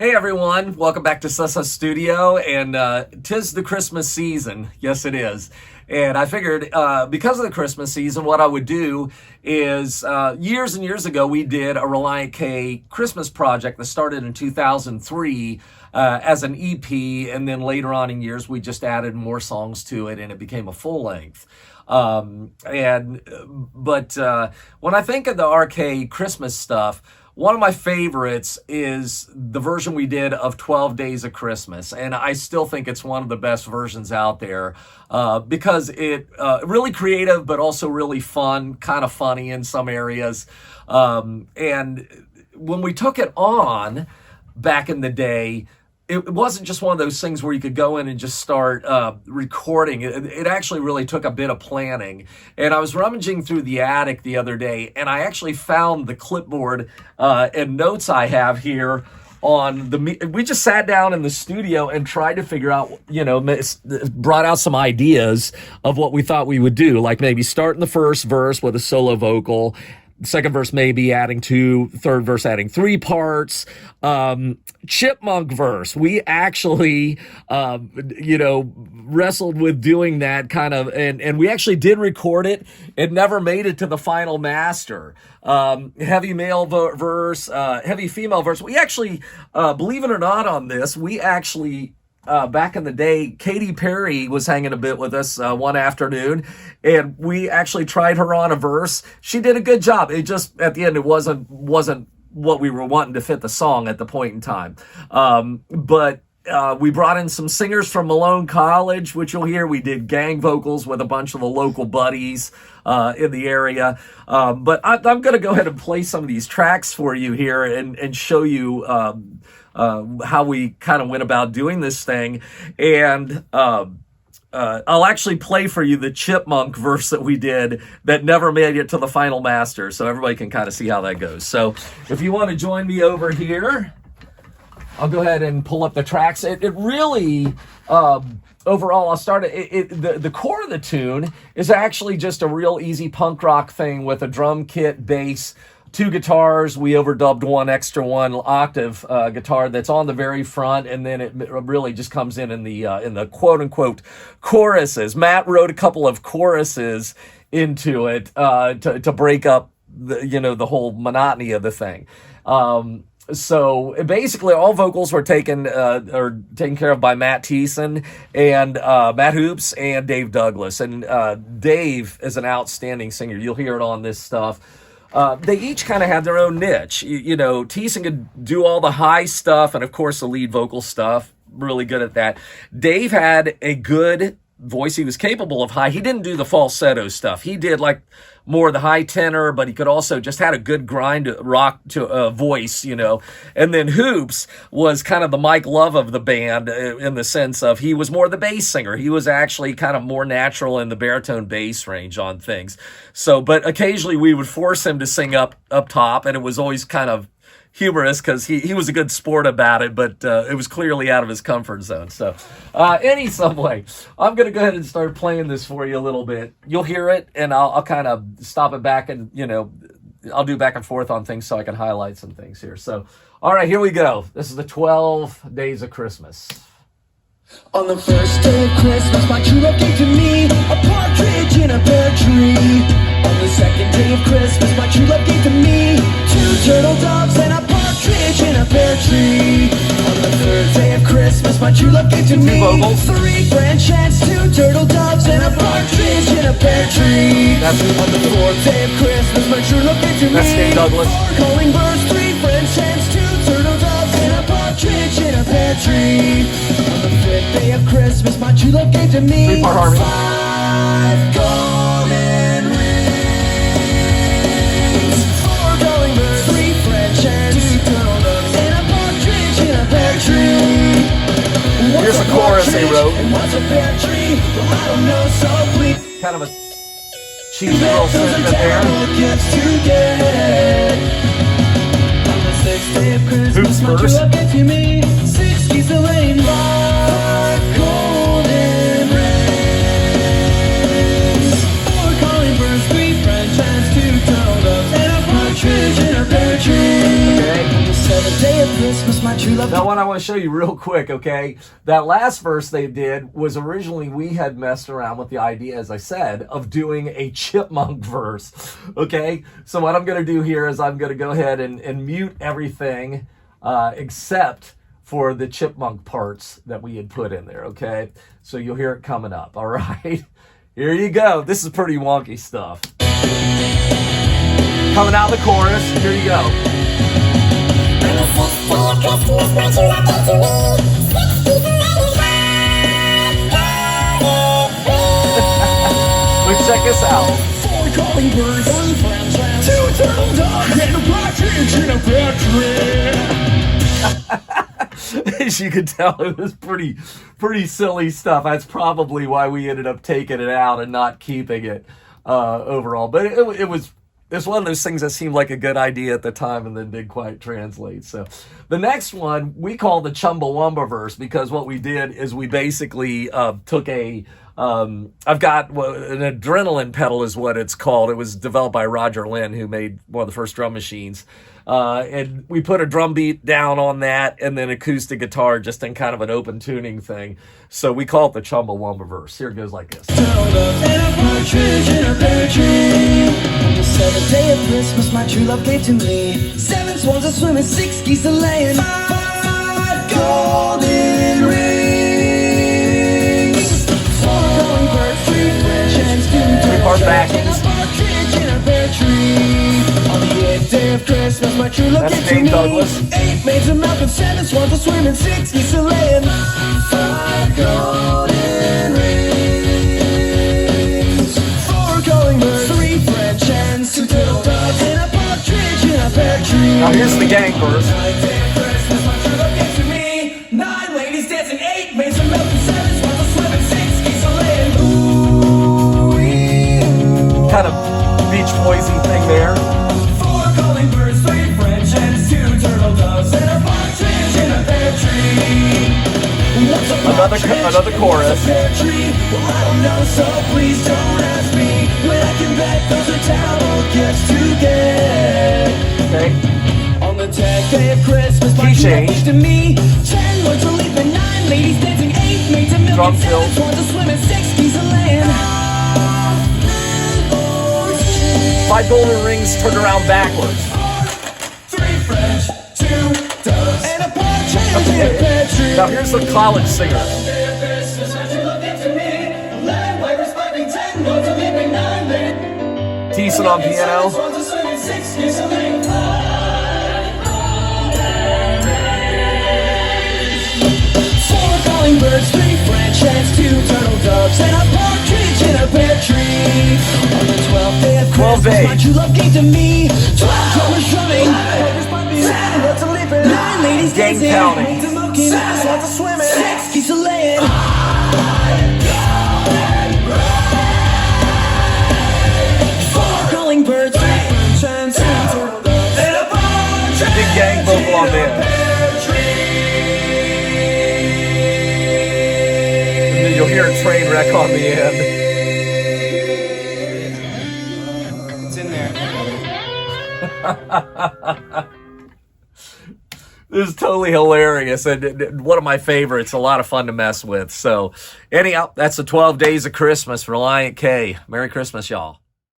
Hey everyone, welcome back to Sessa Studio, and tis the Christmas season. Yes, it is. And I figured because of the Christmas season, what I would do is years and years ago, we did a Relient K Christmas project that started in 2003 as an EP, and then later on in years, we just added more songs to it, and it became a full length. But when I think of the RK Christmas stuff, one of my favorites is the version we did of 12 Days of Christmas, and I still think it's one of the best versions out there because it really creative, but also really fun, kind of funny in some areas. And when we took it on back in the day, it wasn't just one of those things where you could go in and just start recording. It actually really took a bit of planning. And I was rummaging through the attic the other day, and I actually found the clipboard and notes I have here on the... We just sat down in the studio and tried to figure out, brought out some ideas of what we thought we would do, like maybe starting the first verse with a solo vocal, second verse maybe adding two, third verse adding three parts, chipmunk verse. We actually, wrestled with doing that kind of, and we actually did record it. It never made it to the final master. Heavy male verse, heavy female verse. We actually, believe it or not on this, we actually... back in the day, Katy Perry was hanging a bit with us one afternoon, and we actually tried her on a verse. She did a good job. It just, at the end, it wasn't what we were wanting to fit the song at the point in time. But we brought in some singers from Malone College, which you'll hear. We did gang vocals with a bunch of the local buddies in the area. But I'm going to go ahead and play some of these tracks for you here and show you how we kind of went about doing this thing. And I'll actually play for you the chipmunk verse that we did that never made it to the final master, so everybody can kind of see how that goes. So if you want to join me over here, I'll go ahead and pull up the tracks. It really, overall, I'll start the core of the tune is actually just a real easy punk rock thing with a drum kit, bass, two guitars. We overdubbed one extra one octave guitar that's on the very front, and then it really just comes in the quote unquote choruses. Matt wrote a couple of choruses into it to break up the whole monotony of the thing. So basically, all vocals were taken care of by Matt Thiessen and Matt Hoops and Dave Douglas. And Dave is an outstanding singer. You'll hear it on this stuff. They each kind of had their own niche. Thiessen could do all the high stuff and, of course, the lead vocal stuff. Really good at that. Dave had a good voice. He was capable of high. He didn't do the falsetto stuff. He did like more of the high tenor, but he could also just had a good grind rock to voice, And then Hoops was kind of the Mike Love of the band in the sense of he was more the bass singer. He was actually kind of more natural in the baritone bass range on things. So, but occasionally we would force him to sing up top, and it was always kind of humorous because he was a good sport about it, but it was clearly out of his comfort zone. So some way, I'm going to go ahead and start playing this for you a little bit. You'll hear it, and I'll kind of stop it back and, I'll do back and forth on things so I can highlight some things here. So, all right, here we go. This is the 12 Days of Christmas. On the first day of Christmas, my true love gave to me a partridge in a pear tree. On the second day of Christmas, my true love gave to me two turtle doves and a partridge in a pear tree. On the third day of Christmas, my true love gave to me three French hens, two turtle doves and a partridge in a pear tree. On the fourth day of Christmas, my true love gave to me four calling birds, three French hens, two turtle doves and a partridge in a pear tree. On the fifth day of Christmas, my true love gave to me five golden rings, four calling birds, three French hens, two turtle doves, and a partridge in a pear tree. Here's a chorus they wrote. And what's a pear tree? Well, I don't know, so please. Kind of a cheesy little sentiment there. Gifts to get. On the sixth day of Christmas, my true love gave to me 6 keys of lane, 5 golden rings, 4 calling birds, 3 French hens, 2 turtle doves, and a partridge in a pear tree. On the seventh day of Christmas, my true love. Now, what I want to show you real quick, okay? That last verse they did was originally we had messed around with the idea, as I said, of doing a chipmunk verse, okay? So what I'm going to do here is I'm going to go ahead and mute everything except for the chipmunk parts that we had put in there, okay? So you'll hear it coming up, all right? Here you go. This is pretty wonky stuff. Coming out of the chorus, here you go. But check this out. 4 calling birds, 1 friends, 2 turtle doves, and a partridge in a pear tree. As you can tell, it was pretty silly stuff. That's probably why we ended up taking it out and not keeping it overall. But it was one of those things that seemed like a good idea at the time and then didn't quite translate. So the next one we call the Chumbawamba verse, because what we did is we basically took a I've got an adrenaline pedal is what it's called. It was developed by Roger Lynn, who made one of the first drum machines. And we put a drum beat down on that and then acoustic guitar just in kind of an open tuning thing. So we call it the Chumbawamba verse. Here it goes like this. Turtle doves and a partridge in a pear tree. On the 7th day of Christmas, my true love gave to me 7 swans a swimming, 6 geese a laying, 5 golden rings, 4 calling birds, 3 French hens, 2 part turtle back. doves, and a partridge in a pear tree. On the 8th day of Christmas, my true love That's gave to Dave me Douglas. 8 maids a milk and 7 swans a swimming, 6 geese a laying, 5 golden rings, 4 calling birds, 3 French hens, 2 turtle doves, and a partridge in a pear tree. Now here's the gang verse. 9th day of Christmas, my true love gave to me 9 ladies dancing, 8 maids a milk and 7 swans a swimming, 6 geese a laying. Ooh, Kind of Beach Boysy thing there. 4 calling birds, 3 French hens, 2 turtle doves, and a partridge in a pear tree. What's a Another chorus. pear tree? Well, I don't know, so please don't ask me. When I can bet those are terrible gifts to get. Okay. On the 10th day of Christmas, my Key true love change. gave to me 10 lords a leaping, 9 ladies dancing, 8 maids a milking, Drum 7 fill. swans a swimming, 6 geese a laying. 5 golden rings turned around backwards. 3 French, 2 doves, and a partridge in a pear tree. Now here's the college singer. Thiessen on piano. Calling birds, 3 French hens, 2 turtle doves, and a partridge in a pear tree. On the 12th day of 12 Christmas, days. my true love gave to me 12 drummers drumming, 7 lords a leaping, 9 ladies Gang dancing, counting. 8 a milking, 7 swans a swimming, 6 geese a laying. 4 calling birds, 3 French hens, 2 turtle doves, and a partridge Big gang vocal on there. And then you'll hear a train wreck on the end. It's in there. This is totally hilarious and one of my favorites. A lot of fun to mess with. So anyhow, that's the 12 Days of Christmas for Relient K. Merry Christmas, y'all.